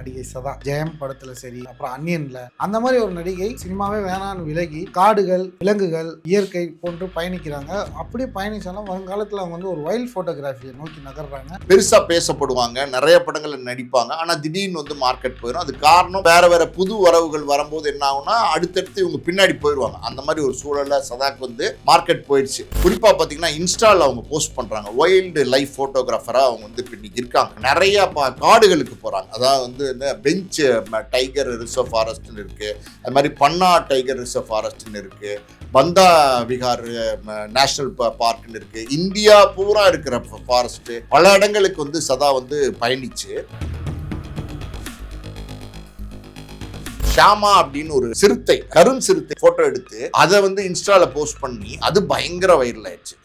நடிகை சதா ஜெயம் படத்துல சரி, அப்புறம் அன்னியன்ல அந்த மாதிரி ஒரு நடிகை சினிமாவே வேணான்னு விலகி காடுகள், விலங்குகள், இயற்கை போன்று பயணிக்கிறாங்க. அப்படியே பயணிச்சாலும் வருங்காலத்துல அவங்க ஒரு வைல்ட் போட்டோகிராஃபியை நோக்கி நகர்றாங்க. பெருசா பேசப்படுவாங்க, நிறைய படங்கள்ல நடிப்பாங்க. ஆனா திடீர்னு மார்க்கெட் போயிடும். அது காரணம் வேற வேற புது வரவுகள் வரும்போது என்ன ஆகும்னா அடுத்தடுத்து இவங்க பின்னாடி போயிடுவாங்க. அந்த மாதிரி ஒரு சூழல்ல சதாக்கு மார்க்கெட் போயிடுச்சு. குறிப்பா பாத்தீங்கன்னா இன்ஸ்டால அவங்க போஸ்ட் பண்றாங்க. வைல்டு லைஃப் போட்டோகிராஃபரா அவங்க இன்னைக்கு இருக்காங்க. நிறைய காடுகளுக்கு போறாங்க. அதாவது இந்த பெஞ்ச் டைகர் ரிசர்வ் ஃபாரஸ்ட்னு இருக்கு, அது மாதிரி பன்னா டைகர் ரிசர்வ் ஃபாரஸ்ட்னு இருக்கு, பந்தா விகார் நேஷனல் பார்க்னு இருக்கு. இந்தியா பூரா இருக்கிற ஃபாரஸ்ட் பல இடங்களுக்கு சதா பயணிச்சு ஷாமா அப்படின்னு ஒரு சிறுத்தை, கரும் சிறுத்தை போட்டோ எடுத்து அதை இன்ஸ்டால போஸ்ட் பண்ணி அது பயங்கர வைரல் ஆயிடுச்சு.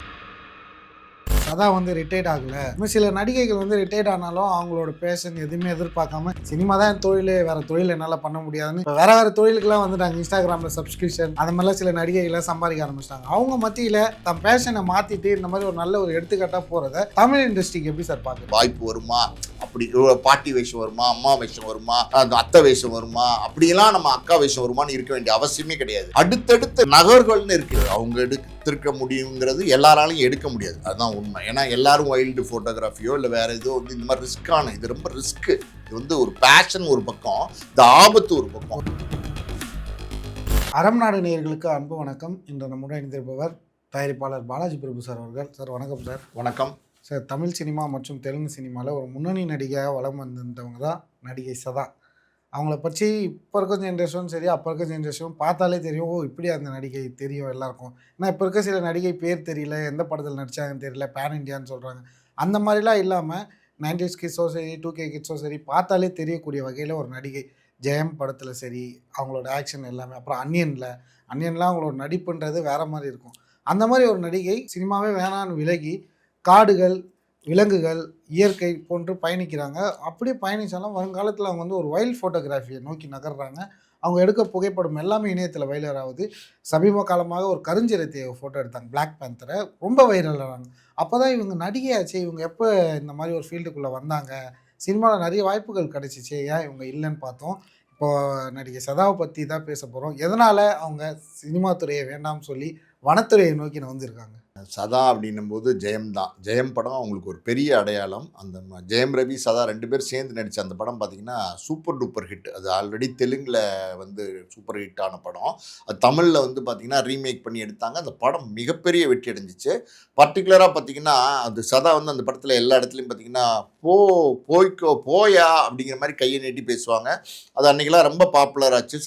சதா ரிட்டையர்ட் ஆகல. சில நடிகைகள் ரிட்டையர்ட் ஆனாலும் அவங்களோட பேஷன் எதுவுமே எதிர்பார்க்காம சினிமா தான் தொழிலே, வேற தொழில் என்னால பண்ண முடியாதுன்னு வேற வேற தொழிலுக்குலாம் வந்துட்டாங்க. இன்ஸ்டாகிராம்ல சப்ஸ்கிரிப்ஷன் அந்த மாதிரிலாம் சில நடிகைகள்லாம் சம்பாதிக்க ஆரம்பிச்சிட்டாங்க. அவங்க மத்தியில தன் பேஷனை மாத்திட்டு இந்த மாதிரி ஒரு நல்ல ஒரு எடுத்துக்காட்டா போறத தமிழ் இண்டஸ்ட்ரிக்கு எப்படி சார் பார்க்க வாய்ப்பு வருமா? அப்படி பாட்டி வேஷம் வருமா, அம்மா வேஷம் வருமா, அத்தை வேஷம் வருமா, அப்படியெல்லாம் நம்ம அக்கா வேஷம் வருமானு இருக்க வேண்டிய அவசியமே கிடையாது. அடுத்தடுத்த நகர்கள்னு இருக்கு, அவங்க எடுத்திருக்க முடியுங்கிறது எல்லாராலையும் எடுக்க முடியாது. அதுதான் உண்மை. ஏன்னா எல்லாரும் வைல்டு போட்டோகிராஃபியோ இல்லை வேற ஏதோ இந்த மாதிரி ரிஸ்கான, இது ரொம்ப ரிஸ்க். இது ஒரு பேஷன் ஒரு பக்கம், இந்த ஆபத்து ஒரு பக்கம். அறம் நாடு நேயர்களுக்கு அன்பு வணக்கம். இன்று நம்முடன் இணைந்திருப்பவர் தயாரிப்பாளர் பாலாஜி பிரபு சார் அவர்கள். சார் வணக்கம். சார் வணக்கம் சார். தமிழ் சினிமா மற்றும் தெலுங்கு சினிமாவில் ஒரு முன்னணி நடிகையாக வலம் வந்திருந்தவங்க தான் நடிகை சதா. அவங்கள பற்றி இப்போ இருக்க ஜென்ரேஷனும் சரி, அப்போ இருக்க ஜென்ரேஷனும் பார்த்தாலே தெரியும், ஓ இப்படி அந்த நடிகை தெரியும் எல்லாருக்கும். ஏன்னா இப்போ இருக்க சில நடிகை பேர் தெரியல, எந்த படத்தில் நடித்தாங்கன்னு தெரியல, பேன் இண்டியான்னு சொல்கிறாங்க. அந்த மாதிரிலாம் இல்லாமல் 90s கிட்ஸோ சரி, 2K கிட்ஸோ சரி, பார்த்தாலே தெரியக்கூடிய வகையில் ஒரு நடிகை. ஜெயம் படத்தில் சரி, அவங்களோட ஆக்ஷன் எல்லாமே, அப்புறம் அன்னியன்லாம் அவங்களோட நடிப்புன்றது வேறு மாதிரி இருக்கும். அந்த மாதிரி ஒரு நடிகை சினிமாவே வேணான்னு விலகி காடுகள், விலங்குகள், இயற்கை போன்று பயணிக்கிறாங்க. அப்படியே பயணித்தாலும் வருங்காலத்தில் அவங்க ஒரு வைல்ட் ஃபோட்டோகிராஃபியை நோக்கி நகர்றாங்க. அவங்க எடுக்க புகைப்படம் எல்லாமே இணையத்தில் வைரல் ஆகுது. சமீப காலமாக ஒரு கருஞ்சிரத்தையை ஃபோட்டோ எடுத்தாங்க, பிளாக் பேந்தரை, ரொம்ப வைரல் ஆனாங்க. அப்போ தான் இவங்க நடிகையாச்சு, இவங்க எப்போ இந்த மாதிரி ஒரு ஃபீல்டுக்குள்ளே வந்தாங்க, சினிமாவில் நிறைய வாய்ப்புகள் கிடச்சிச்சு, ஏன் இவங்க இல்லைன்னு பார்த்தோம். இப்போது நடிகை சதாவை பற்றி தான் பேச போகிறோம். எதனால் அவங்க சினிமா துறையை வேண்டாம்னு சொல்லி வனத்துறையை நோக்கி வந்திருக்காங்க. சதா அப்படின்னும் போது ஜெயம் தான். ஜெயம் படம் அவங்களுக்கு ஒரு பெரிய அடையாளம். அந்த ஜெயம் ரவி சதா 2 பேர் சேர்ந்து நடித்த அந்த படம் பார்த்திங்கன்னா சூப்பர் டூப்பர் ஹிட். அது ஆல்ரெடி தெலுங்கில் சூப்பர் ஹிட்டான படம். அது தமிழில் பார்த்திங்கன்னா ரீமேக் பண்ணி எடுத்தாங்க. அந்த படம் மிகப்பெரிய வெற்றி அடைஞ்சிச்சு. பர்டிகுலராக பார்த்திங்கன்னா அது சதா அந்த படத்தில் எல்லா இடத்துலையும் பார்த்திங்கன்னா போய்க்கோ போயா அப்படிங்கிற மாதிரி கையை நீட்டி பேசுவாங்க. அது அன்றைக்கெல்லாம் ரொம்ப பாப்புலர் ஆச்சு.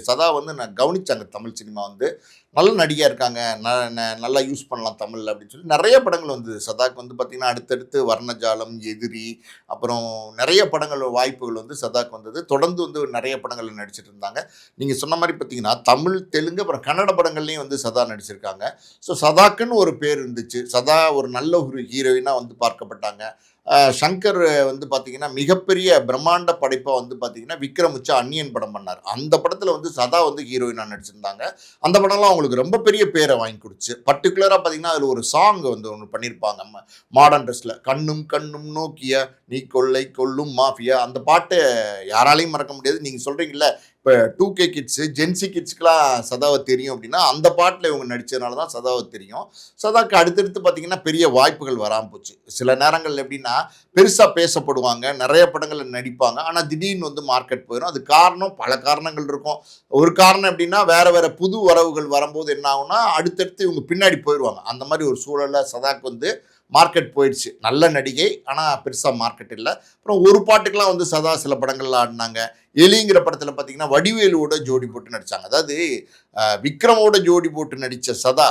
சதா நான் கவனித்தாங்க. தமிழ் சினிமா நல்ல நடிகையாக இருக்காங்க, நல்லா யூஸ் பண்ணலாம் தமிழில் அப்படின்னு சொல்லி நிறைய படங்கள் வந்தது. சதாக்கு பார்த்திங்கன்னா அடுத்தடுத்து வர்ணஜாலம், எதிரி, அப்புறம் நிறைய படங்கள் வாய்ப்புகள் சதாக்கு வந்தது. தொடர்ந்து நிறைய படங்கள் நடிச்சிட்டு இருந்தாங்க. நீங்கள் சொன்ன மாதிரி பார்த்திங்கன்னா தமிழ், தெலுங்கு, அப்புறம் கன்னட படங்கள்லேயும் சதா நடிச்சிருக்காங்க. ஸோ சதாக்குன்னு ஒரு பேர் இருந்துச்சு. சதா ஒரு நல்ல ஒரு ஹீரோயினாக பார்க்கப்பட்டாங்க. சங்கர் பார்த்திங்கன்னா மிகப்பெரிய பிரம்மாண்ட படைப்பாக பார்த்திங்கன்னா விக்ரம் வச்சு அன்னியன் படம் பண்ணார். அந்த படத்தில் சதா ஹீரோயினாக நடிச்சிருந்தாங்க. அந்த படம்லாம் அவங்களுக்கு ரொம்ப பெரிய பேரை வாங்கி கொடுச்சு. பர்டிகுலராக பார்த்திங்கன்னா அதில் ஒரு சாங் ஒன்று பண்ணியிருப்பாங்க மாடர்ன் ட்ரெஸ்ஸில், கண்ணும் கண்ணும் நோக்கிய நீ கொள்ளை கொள்ளும் மாஃபியா. அந்த பாட்டை யாராலையும் மறக்க முடியாது. நீங்கள் சொல்கிறீங்கள இப்போ 2K கிட்ஸு, ஜென்சி கிட்ஸுக்கெலாம் சதாவை தெரியும் அப்படின்னா அந்த பாட்டில் இவங்க நடித்ததுனால தான் சதாவை தெரியும். சதாவுக்கு அடுத்தடுத்து பார்த்திங்கன்னா பெரிய வாய்ப்புகள் வராமல் போச்சு. சில நேரங்கள் எப்படின்னா பெருசாக பேசப்படுவாங்க, நிறைய படங்களில் நடிப்பாங்க. ஆனால் திடீர்னு மார்க்கெட் போயிடும். அது காரணம் பல காரணங்கள் இருக்கும். ஒரு காரணம் எப்படின்னா வேற வேற புது வரவுகள் வரும்போது என்ன ஆகும்னா அடுத்தடுத்து இவங்க பின்னாடி போயிடுவாங்க. அந்த மாதிரி ஒரு சூழலில் சதாக்கு மார்க்கெட் போயிடுச்சு. நல்ல நடிகை, ஆனால் பெருசாக மார்க்கெட் இல்லை. அப்புறம் ஒரு பாட்டுக்கெலாம் சதா சில படங்கள்ல ஆடினாங்க. எலிங்கிற படத்தில் பார்த்தீங்கன்னா வடிவேலுவோட ஜோடி போட்டு நடித்தாங்க. அதாவது விக்ரமோட ஜோடி போட்டு நடித்த சதா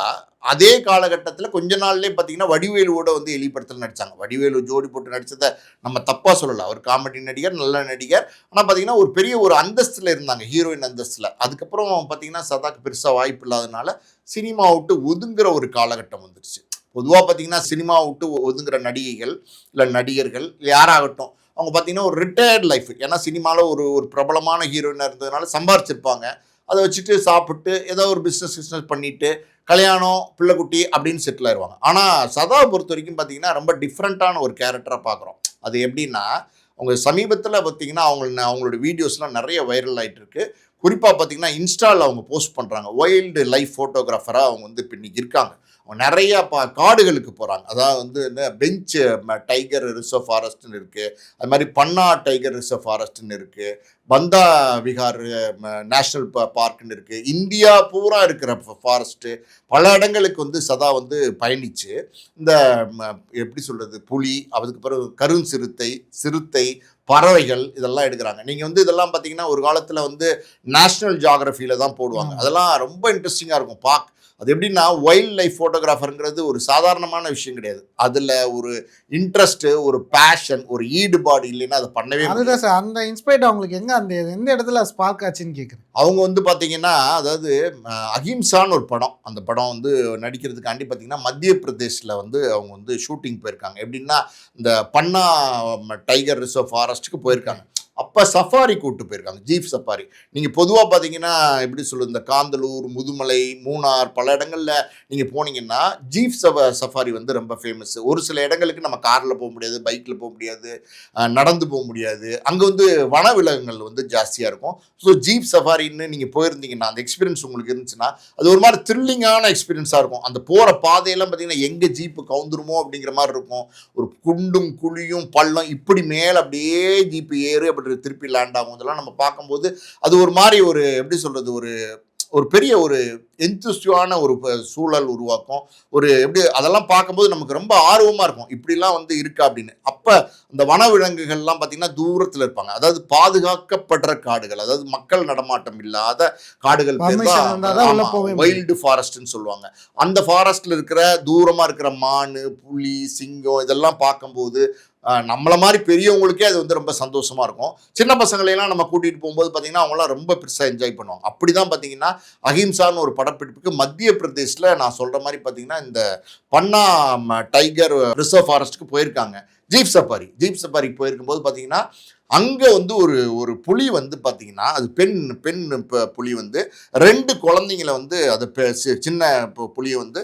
அதே காலகட்டத்தில் கொஞ்ச நாள்லேயே பார்த்தீங்கன்னா வடிவேலுவோட எலி படத்தில் நடித்தாங்க. வடிவேலு ஜோடி போட்டு நடித்ததை நம்ம தப்பாக சொல்லலை. அவர் காமெடி நடிகர், நல்ல நடிகர். ஆனால் பார்த்தீங்கன்னா ஒரு பெரிய ஒரு அந்தஸ்தில் இருந்தாங்க, ஹீரோயின் அந்தஸ்தில். அதுக்கப்புறம் பார்த்தீங்கன்னா சதாக்கு பெருசாக வாய்ப்பு இல்லாதனால சினிமா விட்டு ஒதுங்குற ஒரு காலகட்டம் வந்துடுச்சு. பொதுவாக பார்த்தீங்கன்னா சினிமா விட்டு ஒதுங்குற நடிகைகள் இல்லை நடிகர்கள் யாராகட்டும் அவங்க பார்த்தீங்கன்னா ஒரு ரிட்டையர்ட் லைஃப். ஏன்னா சினிமாவில் ஒரு பிரபலமான ஹீரோயினாக இருந்ததுனால சம்பாரிச்சிருப்பாங்க. அதை வச்சுட்டு சாப்பிட்டு ஏதோ ஒரு பிஸ்னஸ் பண்ணிவிட்டு கல்யாணம், பிள்ளைக்குட்டி அப்படின்னு செட்டில் ஆயிடுவாங்க. ஆனால் சதாவை பொறுத்த வரைக்கும் பார்த்தீங்கன்னா ரொம்ப டிஃப்ரெண்ட்டான ஒரு கேரக்டராக பார்க்குறோம். அது எப்படின்னா அவங்க சமீபத்தில் பார்த்தீங்கன்னா அவங்களோட வீடியோஸ்லாம் நிறைய வைரல் ஆகிட்டு இருக்கு. குறிப்பாக பார்த்தீங்கன்னா இன்ஸ்டாவில் அவங்க போஸ்ட் பண்ணுறாங்க. வைல்டு லைஃப் ஃபோட்டோகிராஃபராக அவங்க வந்து இப்போ இன்னைக்கு இருக்காங்க. அவங்க நிறையா காடுகளுக்கு போகிறாங்க. அதாவது வந்து என்ன பெஞ்ச் டைகர் ரிசர்வ் ஃபாரஸ்ட்னு இருக்குது, அது மாதிரி பன்னா டைகர் ரிசர்வ் ஃபாரஸ்ட்னு இருக்குது, பந்தா விகார் நேஷ்னல் பார்க்குன்னு இருக்குது. இந்தியா பூரா இருக்கிற ஃபாரஸ்ட்டு பல இடங்களுக்கு வந்து சதா வந்து பயணித்து இந்த எப்படி சொல்கிறது புலி, அதுக்கு பிறகு கருஞ்சிறுத்தை, சிறுத்தை, பறவைகள் இதெல்லாம் எடுக்கிறாங்க. நீங்கள் வந்து இதெல்லாம் பார்த்தீங்கன்னா ஒரு காலத்தில் வந்து நேஷ்னல் ஜியாகிரஃபியில் தான் போடுவாங்க. அதெல்லாம் ரொம்ப இன்ட்ரெஸ்டிங்காக இருக்கும் அது எப்படின்னா வைல்ட் லைஃப் ஃபோட்டோகிராஃபருங்கிறது ஒரு சாதாரணமான விஷயம் கிடையாது. அதில் ஒரு இன்ட்ரெஸ்ட்டு, ஒரு பேஷன், ஒரு ஈடுபாடு இல்லைன்னா அதை பண்ணவே முடியாது. அதுதான் சார், அந்த இன்ஸ்பைர்ட் அவங்களுக்கு எந்த இடத்துல ஸ்பார்க் ஆச்சுன்னு கேட்குறேன். அவங்க வந்து பார்த்தீங்கன்னா அதாவது அஹிம்சான்னு ஒரு படம், அந்த படம் வந்து நடிக்கிறதுக்காண்டி பார்த்தீங்கன்னா மத்திய பிரதேஷில் வந்து அவங்க வந்து ஷூட்டிங் போயிருக்காங்க. எப்படின்னா இந்த பன்னா டைகர் ரிசர்வ் ஃபாரஸ்ட்டுக்கு போயிருக்காங்க. அப்போ சஃபாரி கூப்பிட்டு போயிருக்காங்க, ஜீப் சஃபாரி. நீங்கள் பொதுவாக பார்த்தீங்கன்னா எப்படி சொல்லுது, இந்த காந்தலூர், முதுமலை, மூணார் பல இடங்களில் நீங்கள் போனீங்கன்னா ஜீப் சஃபாரி வந்து ரொம்ப ஃபேமஸ். ஒரு சில இடங்களுக்கு நம்ம காரில் போக முடியாது, பைக்கில் போக முடியாது, நடந்து போக முடியாது. அங்கே வந்து வனவிலங்குகள் வந்து ஜாஸ்தியாக இருக்கும். ஸோ ஜீப் சஃபாரின்னு நீங்கள் போயிருந்தீங்கன்னா அந்த எக்ஸ்பீரியன்ஸ் உங்களுக்கு இருந்துச்சுன்னா அது ஒரு மாதிரி த்ரில்லிங்கான எக்ஸ்பீரியன்ஸாக இருக்கும். அந்த போகிற பாதையெல்லாம் பார்த்தீங்கன்னா எங்கே ஜீப்பு கவுந்துருமோ அப்படிங்கிற மாதிரி இருக்கும். ஒரு குண்டும் குழியும் பள்ளம் இப்படி மேலே அப்படியே ஜீப்பு ஏறு அப்படி திருப்பி லேண்ட் ஆகும். இதெல்லாம் நம்ம பார்க்கும்போது அது ஒரு மாதிரி ஒரு எப்படி சொல்றது, ஒரு பெரிய ஒரு எந்தூசியான ஒரு சூழல் உருவாக்கும். ஒரு எப்படி அதெல்லாம் பார்க்கும்போது நமக்கு ரொம்ப ஆர்வமாக இருக்கும், இப்படிலாம் வந்து இருக்கா அப்படின்னு. அப்போ இந்த வனவிலங்குகள்லாம் பார்த்தீங்கன்னா தூரத்தில் இருப்பாங்க. அதாவது பாதுகாக்கப்படுற காடுகள், அதாவது மக்கள் நடமாட்டம் இல்லாத காடுகள் பேர் தான் வைல்டு ஃபாரஸ்ட்னு சொல்லுவாங்க. அந்த ஃபாரஸ்ட்டில் இருக்கிற தூரமாக இருக்கிற மான், புலி, சிங்கம் இதெல்லாம் பார்க்கும்போது நம்மளை மாதிரி பெரியவங்களுக்கே அது வந்து ரொம்ப சந்தோஷமாக இருக்கும். சின்ன பசங்களையெல்லாம் நம்ம கூட்டிகிட்டு போகும்போது பார்த்தீங்கன்னா அவங்களாம் ரொம்ப பெருசாக என்ஜாய் பண்ணுவாங்க. அப்படி தான் பார்த்தீங்கன்னா அஹிம்சான்னு ஒரு படப்பிடிப்புக்கு மத்திய பிரதேஷில் நான் சொல்கிற மாதிரி பார்த்தீங்கன்னா இந்த பன்னா டைகர் ரிசர்வ் ஃபாரஸ்ட்டுக்கு போயிருக்காங்க. ஜீப் சஃபாரிக்கு போயிருக்கும்போது பார்த்தீங்கன்னா அங்கே வந்து ஒரு புலி வந்து பார்த்தீங்கன்னா அது பெண் புலி வந்து 2 குழந்தைங்களை வந்து அதை சின்ன புலியை வந்து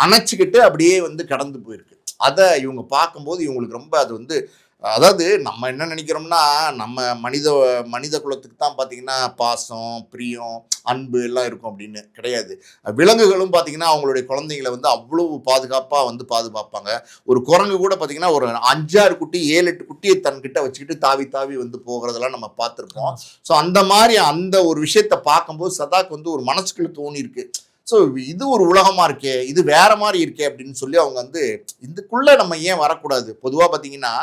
அணைச்சிக்கிட்டு அப்படியே வந்து கடந்து போயிருக்கு. அதை இவங்க பார்க்கும்போது இவங்களுக்கு ரொம்ப அது வந்து அதாவது நம்ம என்ன நினைக்கிறோம்னா நம்ம மனித குலத்துக்கு தான் பார்த்தீங்கன்னா பாசம், பிரியம், அன்பு எல்லாம் இருக்கும் அப்படின்னு கிடையாது. விலங்குகளும் பார்த்தீங்கன்னா அவங்களுடைய குழந்தைங்களை வந்து அவ்வளவு பாதுகாப்பாக வந்து பாதுகாப்பாங்க. ஒரு குரங்கு கூட பார்த்தீங்கன்னா ஒரு 5-6 குட்டி 7-8 குட்டியை தன்கிட்ட வச்சுக்கிட்டு தாவி வந்து போகிறதெல்லாம் நம்ம பார்த்துருப்போம். ஸோ அந்த மாதிரி அந்த ஒரு விஷயத்தை பார்க்கும்போது சதாக்கு வந்து ஒரு மனசுக்குள்ள தோணியிருக்கு. ஸோ இது ஒரு உலகமாக இருக்கே, இது வேற மாதிரி இருக்கே அப்படின்னு சொல்லி அவங்க வந்து இதுக்குள்ளே நம்ம ஏன் வரக்கூடாது. பொதுவாக பார்த்தீங்கன்னா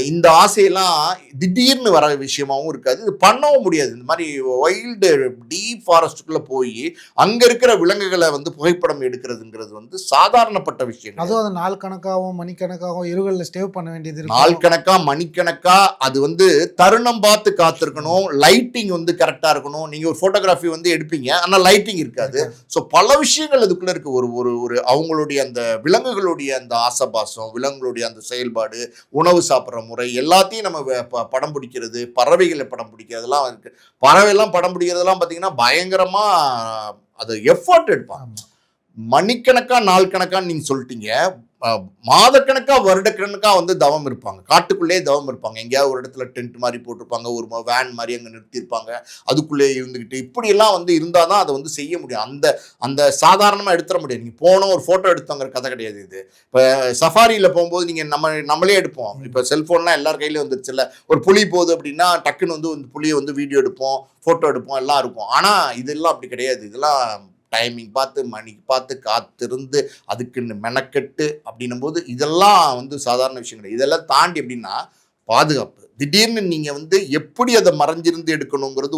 இந்த ஆசையெல்லாம் திடீர்னு வர விஷயமாகவும் இருக்காது, இது பண்ணவும் முடியாது. இந்த மாதிரி வைல்டு டீப் ஃபாரஸ்ட்டுக்குள்ளே போய் அங்கே இருக்கிற விலங்குகளை வந்து புகைப்படம் எடுக்கிறதுங்கிறது வந்து சாதாரணப்பட்ட விஷயம். அதுவும் அது நாள் கணக்காகவும் மணிக்கணக்காகவும் இருகளில் ஸ்டேவ் பண்ண வேண்டியது, நாள் கணக்கா மணிக்கணக்கா அது வந்து தருணம் பார்த்து காத்திருக்கணும். லைட்டிங் வந்து கரெக்டாக இருக்கணும். நீங்கள் ஒரு ஃபோட்டோகிராஃபி வந்து எடுப்பீங்க, ஆனால் லைட்டிங் இருக்காது. ஸோ பல விஷயங்கள் அதுக்குள்ளே இருக்குது. ஒரு அவங்களுடைய அந்த விலங்குகளுடைய அந்த ஆசபாசம், விலங்குகளுடைய அந்த செயல்பாடு, உணவு சாப்பிட்ற முறை எல்லாத்தையும் நம்ம படம் பிடிக்கிறது, பறவைகளை படம் பிடிக்கிறதுலாம் இருக்கு. பறவைலாம் படம் பிடிக்கிறதுலாம் பார்த்தீங்கன்னா பயங்கரமா அது எஃபர்ட் எடுப்பாங்க. மணிக்கணக்கா நாள் கணக்கான்னு நீங்க சொல்லிட்டீங்க. மாதக்கணக்கா வருடக்கணக்கா வந்து தவம் இருப்பாங்க, காட்டுக்குள்ளே தவம் இருப்பாங்க. எங்கேயாவது ஒரு இடத்துல டென்ட் மாதிரி போட்டிருப்பாங்க, ஒரு வேன் மாதிரி அங்கே நிறுத்தியிருப்பாங்க, அதுக்குள்ளே இருந்துக்கிட்டு இப்படியெல்லாம் வந்து இருந்தால் தான் அதை வந்து செய்ய முடியும். அந்த சாதாரணமாக எடுத்துட முடியாது. நீங்கள் போனோம் ஒரு ஃபோட்டோ எடுத்தோங்கிற கதை கிடையாது இது. இப்போ சஃபாரியில் போகும்போது நீங்கள் நம்மளே எடுப்போம். இப்போ செல்ஃபோன்லாம் எல்லார் கையிலையும் வந்துருச்சுல்ல. ஒரு புலி போகுது அப்படின்னா டக்குன்னு வந்து புலியை வந்து வீடியோ எடுப்போம், ஃபோட்டோ எடுப்போம், எல்லாம் இருக்கும். ஆனால் இதெல்லாம் அப்படி கிடையாது. இதெல்லாம் டைமிங் பார்த்து மணிக்கு பார்த்து காத்திருந்து அதுக்குன்னு மெனக்கெட்டு அப்படின்னும் போது இதெல்லாம் வந்து சாதாரண விஷயம் கிடையாது. இதெல்லாம் தாண்டி எப்படின்னா பாதுகாப்பு. திடீர்னு நீங்கள் வந்து எப்படி அதை மறைஞ்சிருந்து எடுக்கணுங்கிறது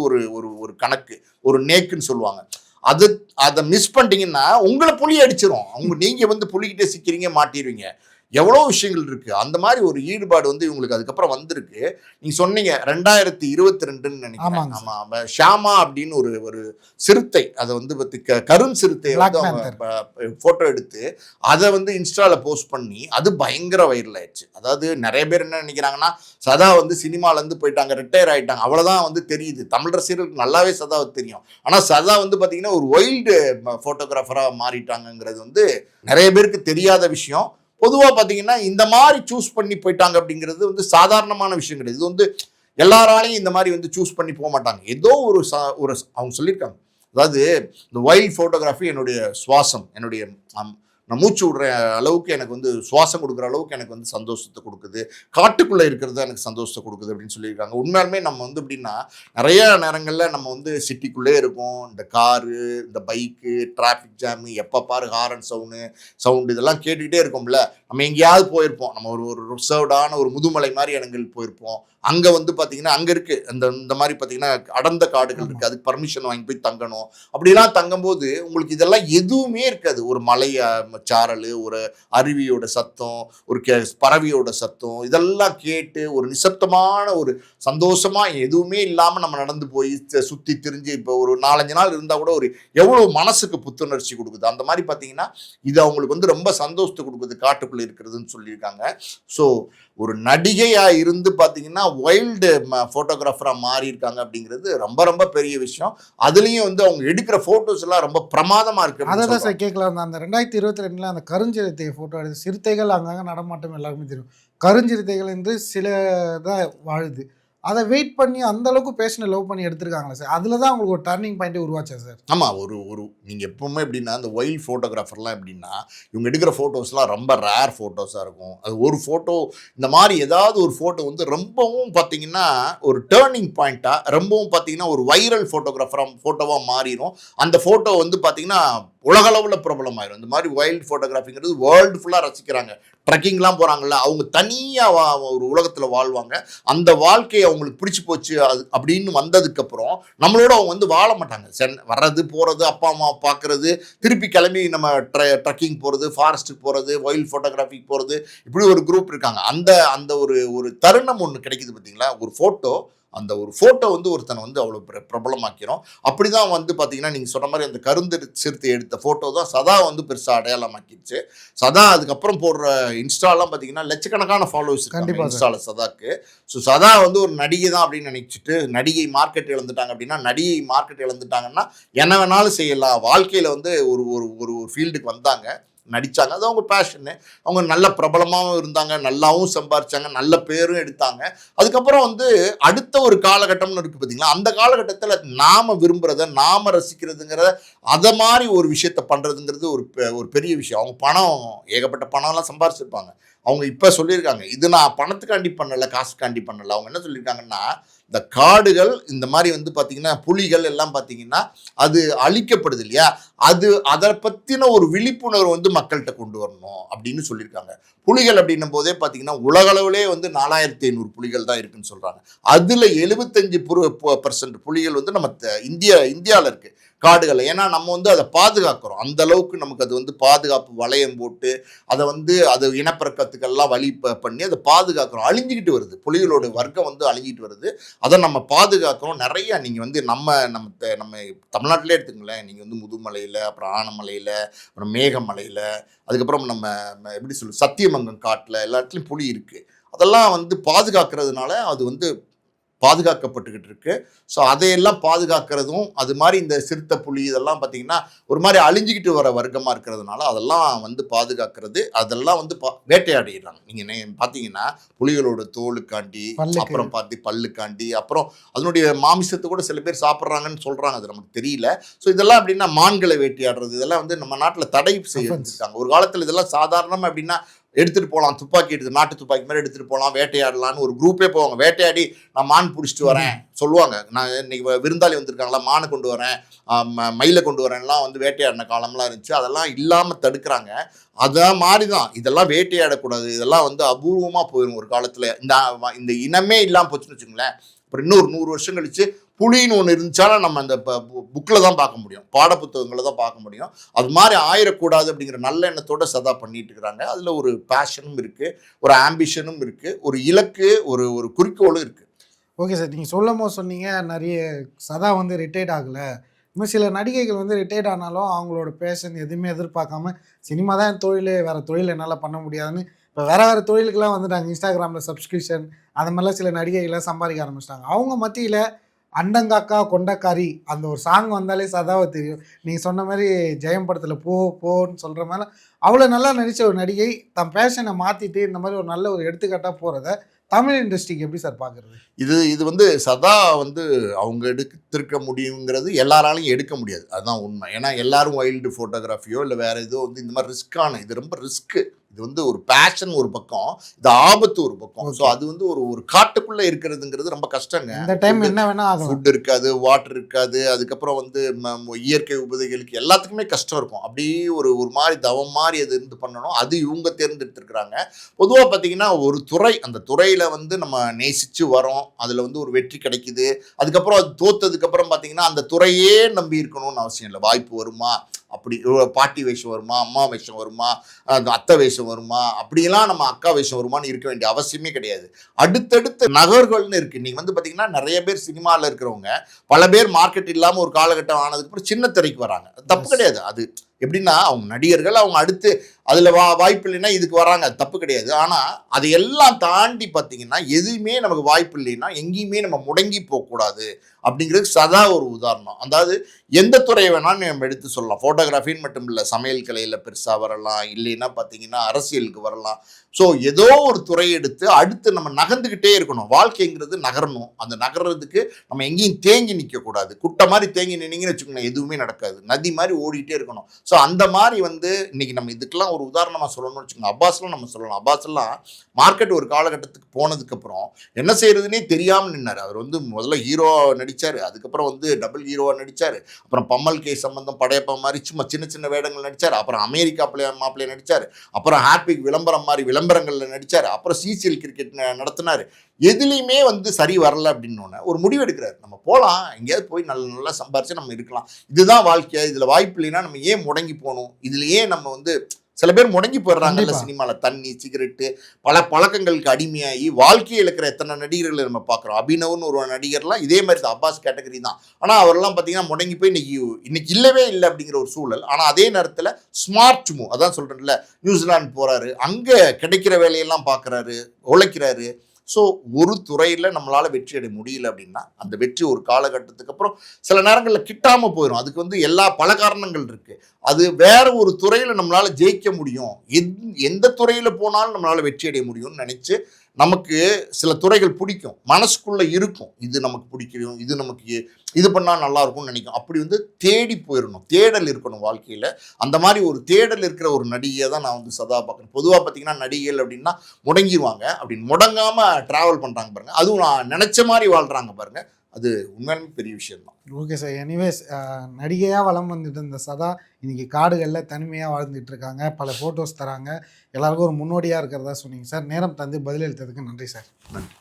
ஒரு கணக்கு, ஒரு நேக்குன்னு சொல்லுவாங்க. அதை மிஸ் பண்ணிட்டீங்கன்னா உங்களை புலி அடிச்சிடும். நீங்கள் வந்து புலிகிட்டே சிக்கிறீங்க, மாட்டிடுவீங்க. எவ்வளோ விஷயங்கள் இருக்குது. அந்த மாதிரி ஒரு ஈடுபாடு வந்து இவங்களுக்கு அதுக்கப்புறம் வந்திருக்கு. நீங்கள் சொன்னீங்க 2022ன்னு நினைக்கிறேன். ஆமாம், ஷாமா அப்படின்னு ஒரு சிறுத்தை, அதை வந்து பற்றி கரும் சிறுத்தையை வந்து அவங்க ஃபோட்டோ எடுத்து அதை வந்து இன்ஸ்டாவில் போஸ்ட் பண்ணி அது பயங்கர வைரல் ஆயிடுச்சு. அதாவது நிறைய பேர் என்ன நினைக்கிறாங்கன்னா சதா வந்து சினிமாலேருந்து போயிட்டாங்க, ரிட்டையர் ஆகிட்டாங்க, அவ்வளோதான் வந்து தெரியுது. தமிழ் ரசிகர்களுக்கு நல்லாவே சதாவை தெரியும். ஆனால் சதா வந்து பார்த்தீங்கன்னா ஒரு வைல்டு ஃபோட்டோகிராஃபராக மாறிட்டாங்கங்கிறது வந்து நிறைய பேருக்கு தெரியாத விஷயம். பொதுவாக பார்த்தீங்கன்னா இந்த மாதிரி சூஸ் பண்ணி போயிட்டாங்க அப்படிங்கிறது வந்து சாதாரணமான விஷயம் கிடையாது. இது வந்து எல்லாராலையும் இந்த மாதிரி வந்து சூஸ் பண்ணி போக மாட்டாங்க. ஏதோ ஒரு அவங்க சொல்லியிருக்காங்க. அதாவது இந்த வைல்ட் ஃபோட்டோகிராஃபி என்னுடைய சுவாசம், என்னுடைய நான் மூச்சு விடுற அளவுக்கு எனக்கு வந்து சுவாசம் கொடுக்குற அளவுக்கு எனக்கு வந்து சந்தோஷத்தை கொடுக்குது. காட்டுக்குள்ளே இருக்கிறது தான் எனக்கு சந்தோஷத்தை கொடுக்குது அப்படின்னு சொல்லியிருக்காங்க. உண்மையாலுமே நம்ம வந்து எப்படின்னா, நிறைய நேரங்களில் நம்ம வந்து சிட்டிக்குள்ளே இருக்கோம். இந்த காரு, இந்த பைக்கு, டிராஃபிக் ஜாமு, எப்போ பாரு ஹாரன் சவுண்டு இதெல்லாம் கேட்டுக்கிட்டே இருக்கோம்ல. நம்ம எங்கேயாவது போயிருப்போம். நம்ம ஒரு ஒரு ரிசர்வ்டான ஒரு முதுமலை மாதிரி இடங்கள் போயிருப்போம். அங்கே வந்து பார்த்தீங்கன்னா அங்கே இருக்குது இந்த மாதிரி பார்த்தீங்கன்னா அடர்ந்த காடுகள் இருக்குது. அதுக்கு பர்மிஷன் வாங்கி போய் தங்கணும். அப்படிலாம் தங்கும்போது உங்களுக்கு இதெல்லாம் எதுவுமே இருக்காது. ஒரு மலை சாரல், ஒரு அருவியோட சத்தம், ஒரு பறவையோட சத்தம், இதெல்லாம் கேட்டு ஒரு நிசப்தமான ஒரு சந்தோஷமாக எதுவுமே இல்லாமல் நம்ம நடந்து போய் சுற்றி திரிஞ்சு இப்போ ஒரு 4-5 நாள் இருந்தால் கூட ஒரு எவ்வளோ மனசுக்கு புத்துணர்ச்சி கொடுக்குது. அந்த மாதிரி பார்த்தீங்கன்னா இது அவங்களுக்கு வந்து ரொம்ப சந்தோஷத்தை கொடுக்குது காட்டுக்குள்ளே இருக்கிறதுன்னு சொல்லியிருக்காங்க. ஸோ ஒரு நடிகையாக இருந்து பார்த்தீங்கன்னா வைல்டு ஃபோட்டோகிராஃபராக மாறி இருக்காங்க அப்படிங்கிறது ரொம்ப ரொம்ப பெரிய விஷயம். அதுலேயும் வந்து அவங்க எடுக்கிற ஃபோட்டோஸ் எல்லாம் ரொம்ப பிரமாதமாக இருக்கு. அதை தான் சார் கேட்கலாம். அந்த 2022 அந்த கருஞ்சிறுத்தை ஃபோட்டோ எடுத்து, சிறுத்தைகள் அங்கங்கே நடமாட்டம் எல்லாருக்குமே தெரியும். கருஞ்சிறுத்தைகள் என்று சில தான் வாழுது. அதை வெயிட் பண்ணி அந்த அளவுக்கு பேஷனை லவ் பண்ணி எடுத்திருக்காங்களா சார்? அதில் தான் அவங்களுக்கு ஒரு டர்னிங் பாயிண்ட்டே உருவாச்சா சார்? ஆமாம். ஒரு நீங்கள் எப்பவுமே எப்படின்னா இந்த வைல்ட் ஃபோட்டோகிராஃபர்லாம் எப்படின்னா இவங்க எடுக்கிற ஃபோட்டோஸ்லாம் ரொம்ப ரேர் ஃபோட்டோஸாக இருக்கும். அது ஒரு ஃபோட்டோ இந்த மாதிரி ஏதாவது ஒரு ஃபோட்டோ வந்து ரொம்பவும் பார்த்தீங்கன்னா ஒரு டேர்னிங் பாயிண்ட்டாக, ரொம்பவும் பார்த்தீங்கன்னா ஒரு வைரல் ஃபோட்டோவாக மாறிடும். அந்த ஃபோட்டோ வந்து பார்த்தீங்கன்னா உலகளவில் பிரபலமாயிரும். இந்த மாதிரி வைல்டு ஃபோட்டோகிராஃபிங்கிறது வேர்ல்டு ஃபுல்லாக ரசிக்கிறாங்க. ட்ரெக்கிங்லாம் போகிறாங்கல்ல, அவங்க தனியாக ஒரு உலகத்தில் வாழ்வாங்க. அந்த வாழ்க்கையை அவங்களுக்கு பிடிச்சி போச்சு அப்படின்னு வந்ததுக்கப்புறம் நம்மளோட அவங்க வந்து வாழ மாட்டாங்க. வர்றது போகிறது, அப்பா அம்மா பார்க்குறது, திருப்பி கிளம்பி நம்ம ட்ரெக்கிங் போகிறது, ஃபாரஸ்ட்டுக்கு போகிறது, வைல்டு ஃபோட்டோகிராஃபிக்கு போகிறது, இப்படி ஒரு குரூப் இருக்காங்க. அந்த ஒரு தருணம் ஒன்று கிடைக்குது பார்த்தீங்களா, ஒரு ஃபோட்டோ. அந்த ஒரு ஃபோட்டோ வந்து ஒருத்தனை வந்து அவ்வளோ பிரபலமாக்கிறோம். அப்படி தான் வந்து பார்த்தீங்கன்னா நீங்கள் சொன்ன மாதிரி அந்த சிறுத்தை எடுத்த ஃபோட்டோ தான் சதா வந்து பெருசாக அடையாளமாக்கிடுச்சு. சதா அதுக்கப்புறம் போடுற இன்ஸ்டாலாம் பார்த்தீங்கன்னா லட்சக்கணக்கான ஃபாலோவர்ஸ் இருக்காங்க இன்ஸ்டாவில் சதாக்கு. ஸோ சதா வந்து ஒரு நடிகை தான் அப்படின்னு நினைச்சிட்டு நடிகை மார்க்கெட் இழந்துட்டாங்க அப்படின்னா, நடிகை மார்க்கெட் இழந்துட்டாங்கன்னா என்ன வேணாலும் செய்யலாம். வாழ்க்கையில் வந்து ஒரு ஒரு ஃபீல்டுக்கு வந்தாங்க, நடித்தாங்க. அது அவங்க பேஷன்னு. அவங்க நல்ல பிரபலமாகவும் இருந்தாங்க, நல்லாவும் சம்பாரிச்சாங்க, நல்ல பேரும் எடுத்தாங்க. அதுக்கப்புறம் வந்து அடுத்த ஒரு காலகட்டம்னு இருக்குது பார்த்தீங்களா, அந்த காலகட்டத்தில் நாம் விரும்புகிறத நாம் ரசிக்கிறதுங்கிறத அதை மாதிரி ஒரு விஷயத்தை பண்ணுறதுங்கிறது ஒரு பெரிய விஷயம். அவங்க பணம் ஏகப்பட்ட பணம்லாம் சம்பாரிச்சிருப்பாங்க. அவங்க இப்போ சொல்லியிருக்காங்க, இது நான் பணத்துக்காண்டி பண்ணலை, காசுக்காண்டி பண்ணலை. அவங்க என்ன சொல்லியிருக்காங்கன்னா, இந்த காடுகள் இந்த மாதிரி வந்து பார்த்தீங்கன்னா புலிகள் எல்லாம் பார்த்தீங்கன்னா அது அழிக்கப்படுது இல்லையா, அதை பற்றின ஒரு விழிப்புணர்வு வந்து மக்கள்கிட்ட கொண்டு வரணும் அப்படின்னு சொல்லியிருக்காங்க. புலிகள் அப்படின்னும் போதே பார்த்தீங்கன்னா உலகளவிலே வந்து 4500 புலிகள் தான் இருக்குன்னு சொல்கிறாங்க. அதில் 75% புலிகள் வந்து நம்ம இந்தியாவில் இருக்குது காடுகள். ஏன்னா நம்ம வந்து அதை பாதுகாக்கிறோம். அந்த அளவுக்கு நமக்கு அது வந்து பாதுகாப்பு வளையம் போட்டு அதை வந்து அது இனப்பெருக்கத்துக்கெல்லாம் வழி பண்ணி அதை பாதுகாக்கிறோம். அழிஞ்சிக்கிட்டு வருது, புலிகளோட வர்க்கம் வந்து அழிஞ்சிட்டு வருது. அதை நம்ம பாதுகாக்கிறோம். நிறைய நீங்கள் வந்து நம்ம தமிழ்நாட்டிலே எடுத்துங்களேன், நீங்கள் வந்து முதுமலையில், அப்புறம் ஆனமலையில், அப்புறம் மேகமலையில், அதுக்கப்புறம் நம்ம எப்படி சத்தியமங்கலம் காட்டில் எல்லா இடத்துலையும் புலி இருக்குது. அதெல்லாம் வந்து பாதுகாக்கிறதுனால அது வந்து பாதுகாக்கப்பட்டுக்கிட்டு இருக்கு. ஸோ அதையெல்லாம் பாதுகாக்கிறதும் அது மாதிரி இந்த சிறுத்தை புலி இதெல்லாம் பார்த்தீங்கன்னா ஒரு மாதிரி அழிஞ்சிக்கிட்டு வர வர்க்கமாக இருக்கிறதுனால அதெல்லாம் வந்து பாதுகாக்கிறது, அதெல்லாம் வந்து வேட்டையாடிடுறாங்க. நீங்கள் பார்த்தீங்கன்னா புலிகளோட தோலுக்காண்டி, அப்புறம் பல்லுக்காண்டி, அப்புறம் அதனுடைய மாமிசத்தை கூட சில பேர் சாப்பிட்றாங்கன்னு சொல்கிறாங்க, அது நமக்கு தெரியல. ஸோ இதெல்லாம் அப்படின்னா மான்களை வேட்டையாடுறது இதெல்லாம் வந்து நம்ம நாட்டில் தடை செய்யிருக்காங்க. ஒரு காலத்தில் இதெல்லாம் சாதாரணமாக அப்படின்னா எடுத்துகிட்டு போகலாம், துப்பாக்கி எடுத்து நாட்டு துப்பாக்கி மாதிரி எடுத்துகிட்டு போகலாம், வேட்டையாடலான்னு ஒரு குரூப்பே போவாங்க. வேட்டையாடி நான் மான் பிடிச்சிட்டு வரேன் சொல்லுவாங்க. நான் இன்னைக்கு விருந்தாளி வந்திருக்காங்களா, மானை கொண்டு வரேன், மயிலை கொண்டு வரேன்லாம் வந்து வேட்டையாடின காலம்லாம் இருந்துச்சு. அதெல்லாம் இல்லாமல் தடுக்கிறாங்க. அதை மாதிரி தான் இதெல்லாம் வேட்டையாடக்கூடாது. இதெல்லாம் வந்து அபூர்வமாக போயிடும் ஒரு காலத்தில். இந்த இனமே இல்லாமல் போச்சுன்னு வச்சுங்களேன். அப்புறம் இன்னொரு 100 வருஷம் கழிச்சு புலின்னு ஒன்று இருந்துச்சாலும் நம்ம அந்த புக்கில் தான் பார்க்க முடியும், பாடப்புத்தகங்களை தான் பார்க்க முடியும். அது மாதிரி ஆயிடக்கூடாது அப்படிங்கிற நல்ல எண்ணத்தோடு சதா பண்ணிட்டு இருக்கிறாங்க. அதில் ஒரு பேஷனும் இருக்குது, ஒரு ஆம்பிஷனும் இருக்குது, ஒரு இலக்கு, ஒரு குறிக்கோளும் இருக்குது. ஓகே சார், நீங்கள் சொல்லும் போது சொன்னீங்க நிறைய சதா வந்து ரிட்டையர்ட் ஆகலை. இன்னும் சில நடிகைகள் வந்து ரிட்டையர்ட் ஆனாலும் அவங்களோட பேஷன் எதுவுமே எதிர்பார்க்காம சினிமா தான் என் தொழில், வேறு தொழில் என்னால் பண்ண முடியாதுன்னு இப்போ வேறு தொழிலுக்கெல்லாம் வந்துட்டாங்க. இன்ஸ்டாகிராமில் சப்ஸ்கிரிப்ஷன் அந்த மாதிரிலாம் சில நடிகைகள்லாம் சம்பாதிக்க ஆரம்பிச்சிட்டாங்க. அவங்க மத்தியில் அண்டங்காக்கா கொண்டக்காரி அந்த ஒரு சாங் வந்தாலே சதாவை தெரியும். நீங்கள் சொன்ன மாதிரி ஜெயம் படத்தில் போன்னு சொல்கிற மாதிரி அவ்வளோ நல்லா நடித்த ஒரு நடிகை தன் பேஷனை மாற்றிட்டு இந்த மாதிரி ஒரு நல்ல ஒரு எடுத்துக்காட்டாக போகிறத தமிழ் இண்டஸ்ட்ரிக்கு எப்படி சார் பார்க்குறது? இது வந்து சதா வந்து அவங்க எடுத்திருக்க முடியுங்கிறது எல்லாராலையும் எடுக்க முடியாது. அதுதான் உண்மை. ஏன்னா எல்லாரும் வைல்டு ஃபோட்டோகிராஃபியோ இல்லை வேற ஏதோ வந்து இந்த மாதிரி ரிஸ்க்கான இது ரொம்ப ரிஸ்க்கு. இது வந்து ஒரு பேஷன் ஒரு பக்கம், இது ஆபத்து ஒரு பக்கம். ஸோ அது வந்து ஒரு காட்டுக்குள்ள இருக்கிறதுங்கிறது ரொம்ப கஷ்டங்க. இந்த டைம் என்ன வேணா ஆகலாம். ஃபுட் இருக்காது, வாட்டர் இருக்காது, அதுக்கப்புறம் வந்து இயற்கை உபதைகளுக்கு எல்லாத்துக்குமே கஷ்டம் இருக்கும். அப்படியே ஒரு மாதிரி தவம் மாதிரி அது இருந்து பண்ணணும். அது இவங்க தேர்ந்தெடுத்திருக்கிறாங்க. பொதுவாக பார்த்தீங்கன்னா ஒரு துறை, அந்த துறையில் வந்து நம்ம நேசித்து வரோம், அதில் வந்து ஒரு வெற்றி கிடைக்குது. அதுக்கப்புறம் அது தோத்ததுக்கப்புறம் பார்த்தீங்கன்னா அந்த துறையே நம்பி இருக்கணும்னு அவசியம் இல்லை. வாய்ப்பு வருமா, அப்படி பாட்டி வேஷம் வருமா, அம்மா வேஷம் வருமா, அத்தை வேஷம் வருமா, அப்படியெல்லாம் நம்ம அக்கா வேஷம் வருமானு இருக்க வேண்டிய அவசியமே கிடையாது. அடுத்தடுத்த நகர்கள்னு இருக்கு. நீங்க வந்து பாத்தீங்கன்னா நிறைய பேர் சினிமாவில் இருக்கிறவங்க பல பேர் மார்க்கெட் இல்லாம ஒரு காலகட்டம் ஆனதுக்கு அப்புறம் சின்ன திரைக்கு வராங்க. தப்பு கிடையாது. அது எப்படின்னா அவங்க நடிகர்கள், அவங்க அடுத்து அதில் வாய்ப்பு இல்லைன்னா இதுக்கு வராங்க, தப்பு கிடையாது. ஆனால் அதையெல்லாம் தாண்டி பார்த்தீங்கன்னா எதுவுமே நமக்கு வாய்ப்பு இல்லைன்னா எங்கேயுமே நம்ம முடங்கி போகக்கூடாது அப்படிங்கிறது சதா ஒரு உதாரணம். அதாவது எந்த துறையை வேணாலும் நம்ம எடுத்து சொல்லலாம். ஃபோட்டோகிராஃபின்னு மட்டும் இல்லை, சமையல் கலையில் பெருசாக வரலாம், இல்லைன்னா பார்த்தீங்கன்னா அரசியலுக்கு வரலாம். ஸோ ஏதோ ஒரு துறை எடுத்து அடுத்து நம்ம நகர்ந்துக்கிட்டே இருக்கணும். வாழ்க்கைங்கிறது நகரணும். அந்த நகர்றதுக்கு நம்ம எங்கேயும் தேங்கி நிற்கக்கூடாது. குட்டை மாதிரி தேங்கி நின்னீங்கன்னு வச்சுக்கோங்க, எதுவுமே நடக்காது. நதி மாதிரி ஓடிட்டே இருக்கணும். ஸோ அந்த மாதிரி வந்து இன்னைக்கு நம்ம இதுக்கெல்லாம் ஒரு உதாரணமாக சொல்லணும்னு வச்சுக்கோங்க. அப்பாஸ்லாம் நம்ம சொல்லலாம். அப்பாஸ்லாம் மார்க்கெட் ஒரு காலகட்டத்துக்கு போனதுக்கப்புறம் என்ன செய்யறதுனே தெரியாமல் நின்னார். அவர் வந்து முதல்ல ஹீரோவாக நடித்தார், அதுக்கப்புறம் வந்து டபுள் ஹீரோவாக நடித்தார், அப்புறம் பம்மல் கே சம்பந்தம் படையப்பா மாதிரி சும்மா சின்ன சின்ன வேடங்கள் நடித்தார், அப்புறம் அமெரிக்கா மாப்பிள்ளையை நடித்தார், அப்புறம் ஹாப்பிக் விளம்பரம் மாதிரி விளம்பரங்களில் நடித்தார், அப்புறம் சிசிஎல் கிரிக்கெட் நடத்தினார். எதுலேயுமே வந்து சரி வரல அப்படின்னு ஒரு முடிவு எடுக்கிறார். நம்ம போகலாம், எங்கேயாவது போய் நல்லா சம்பாரிச்சு நம்ம இருக்கலாம், இதுதான் வாழ்க்கை, இதில் வாய்ப்பு இல்லைன்னா நம்ம ஏன் முடங்கி போகணும், இதில் ஏன் நம்ம வந்து சில பேர் முடங்கி போயிடுறாங்கல்ல சினிமாவில். தண்ணி, சிகரெட்டு, பல பழக்கங்களுக்கு அடிமையாகி வாழ்க்கையை இழக்கிற எத்தனை நடிகர்களை நம்ம பார்க்குறோம். அபினவ்னு ஒரு நடிகர்லாம் இதே மாதிரி தான், அப்பாஸ் கேட்டகரி தான். ஆனால் அவரெல்லாம் பார்த்தீங்கன்னா முடங்கி போய் இன்னைக்கு இல்லவே இல்லை அப்படிங்கிற ஒரு சூழல். ஆனால் அதே நேரத்தில் ஸ்மார்ட் மூவ், அதான் சொல்கிறேன்ல, நியூசிலாந்து போகிறாரு, அங்கே கிடைக்கிற வேலையெல்லாம் பார்க்குறாரு, உழைக்கிறாரு. ஸோ ஒரு துறையில் நம்மளால் வெற்றி அடைய முடியல அப்படின்னா அந்த வெற்றி ஒரு காலகட்டத்துக்கு அப்புறம் சில நேரங்களில் கிட்டாமல் போயிடும். அதுக்கு வந்து பல காரணங்கள் இருக்குது. அது வேற ஒரு துறையில் நம்மளால் ஜெயிக்க முடியும், எந்த துறையில் போனாலும் நம்மளால் வெற்றி அடைய முடியும்னு நினச்சி நமக்கு சில துறைகள் பிடிக்கும், மனசுக்குள்ளே இருக்கும், இது நமக்கு பிடிக்கும், இது நமக்கு இது பண்ணால் நல்லா இருக்கும்னு நினைக்கும். அப்படி வந்து தேடி போயிடணும், தேடல் இருக்கணும் வாழ்க்கையில். அந்த மாதிரி ஒரு தேடல் இருக்கிற ஒரு நடிகையை தான் நான் வந்து சதா பார்க்குறேன். பொதுவாக பார்த்தீங்கன்னா நடிகைகள் அப்படின்னா முடங்கிடுவாங்க, அப்படின்னு முடங்காமல் ட்ராவல் பண்ணுறாங்க பாருங்கள், அதுவும் நான் நினச்ச மாதிரி வாழ்கிறாங்க பாருங்கள், அது உண்மையாலுமே பெரிய விஷயம் தான். Okay sir. எனிவேஸ் நடிகையாக வளம் வந்துட்டு இருந்த சதா இன்றைக்கி காடுகளில் தனிமையாக வாழ்ந்துட்டு இருக்காங்க, பல ஃபோட்டோஸ் தராங்க, எல்லாருக்கும் ஒரு முன்னோடியாக இருக்கிறதா சொன்னீங்க சார். நேரம் தந்து பதிலளித்ததுக்கு நன்றி சார். நன்றி.